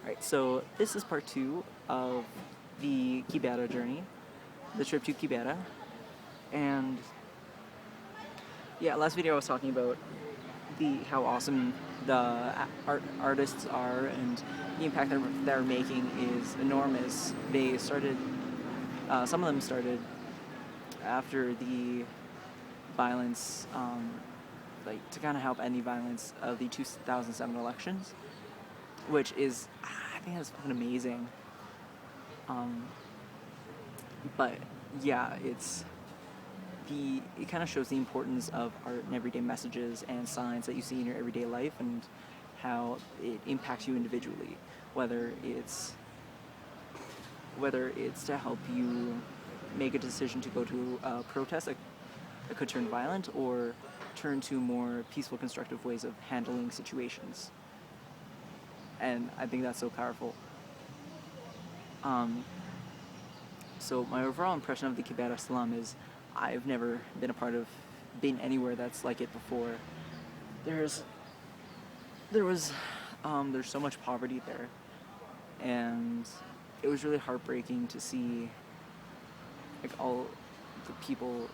Alright, so this is part 2 of the Kibera journey, the trip to Kibera, and yeah, last video I was talking about how awesome the artists are and the impact they're making is enormous. They started, some of them started after the violence, like to kind of help end the violence of the 2007 elections, which is, I think that's fucking amazing. But yeah, it kind of shows the importance of art and everyday messages and signs that you see in your everyday life and how it impacts you individually, whether it's to help you make a decision to go to a protest that could turn violent or turn to more peaceful, constructive ways of handling situations. And I think that's so powerful. So my overall impression of the Kibera Slum is I've never been anywhere that's like it before. There's so much poverty there, and it was really heartbreaking to see like all the people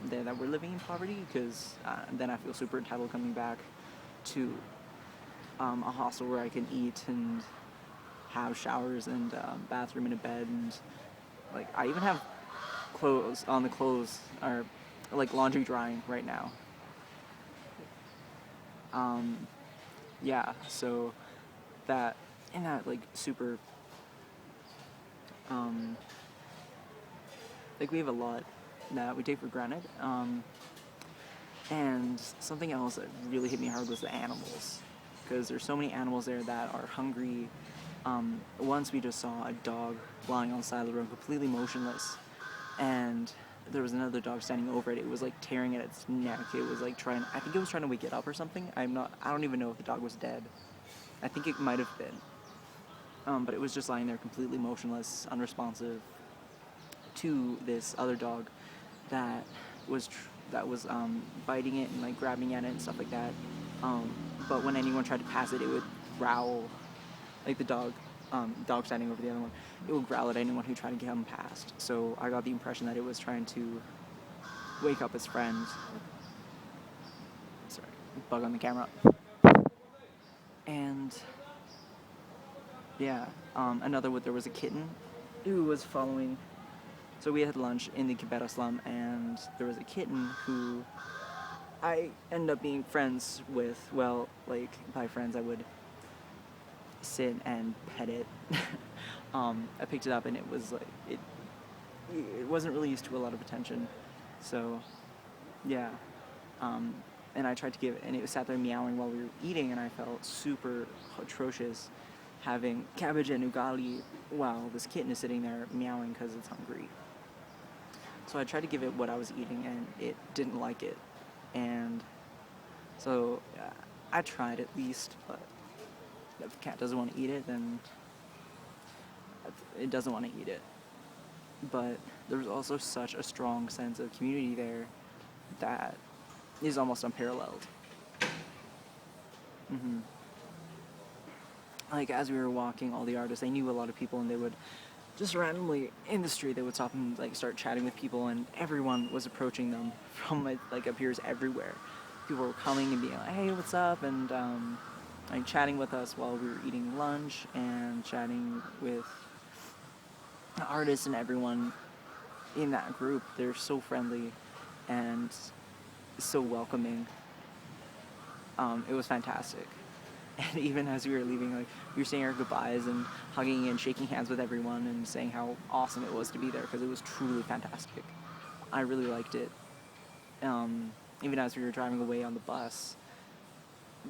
there that were living in poverty, because then I feel super entitled coming back to a hostel where I can eat and have showers and bathroom and a bed, and like I even have clothes are like laundry drying right now. Yeah, so that like super like we have a lot that we take for granted. And something else that really hit me hard was the animals, because there's so many animals there that are hungry. Once we just saw a dog lying on the side of the road completely motionless, and there was another dog standing over it. It was like tearing at its neck. It was like I think it was trying to wake it up or something. I don't even know if the dog was dead. I think it might have been. But it was just lying there completely motionless, unresponsive to this other dog that was biting it and like grabbing at it and stuff like that. But when anyone tried to pass it, it would growl, like the dog standing over the other one. It would growl at anyone who tried to get him past. So I got the impression that it was trying to wake up its friend. Sorry, bug on the camera. And yeah, there was a kitten who was following. So we had lunch in the Kibera Slum, and there was a kitten who I ended up being friends with. Well, like, by friends, I would sit and pet it. I picked it up, and it was like, it wasn't really used to a lot of attention. So, yeah. And I tried to give it, and it sat there meowing while we were eating, and I felt super atrocious having cabbage and ugali while this kitten is sitting there meowing because it's hungry. So I tried to give it what I was eating, and it didn't like it. And so I tried at least, but if the cat doesn't want to eat it, then it doesn't want to eat it. But there was also such a strong sense of community there that is almost unparalleled. Like, as we were walking, all the artists, they knew a lot of people, and they would just randomly in the street, they would stop and like start chatting with people, and everyone was approaching them from like appears everywhere. People were coming and being like, "Hey, what's up?" and like chatting with us while we were eating lunch, and chatting with the artists and everyone in that group. They're so friendly and so welcoming. It was fantastic. And even as we were leaving, like, we were saying our goodbyes and hugging and shaking hands with everyone and saying how awesome it was to be there, because it was truly fantastic. I really liked it. Even as we were driving away on the bus,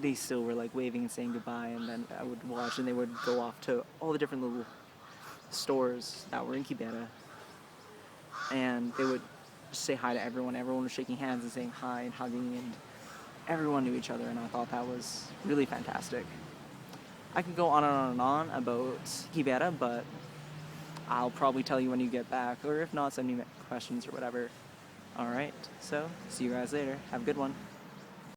they still were like waving and saying goodbye, and then I would watch, and they would go off to all the different little stores that were in Kibera, and they would say hi to everyone. Everyone was shaking hands and saying hi and hugging, and everyone knew each other, and I thought that was really fantastic. I could go on and on and on about Kibera, but I'll probably tell you when you get back, or if not, send me questions or whatever. Alright, so see you guys later. Have a good one.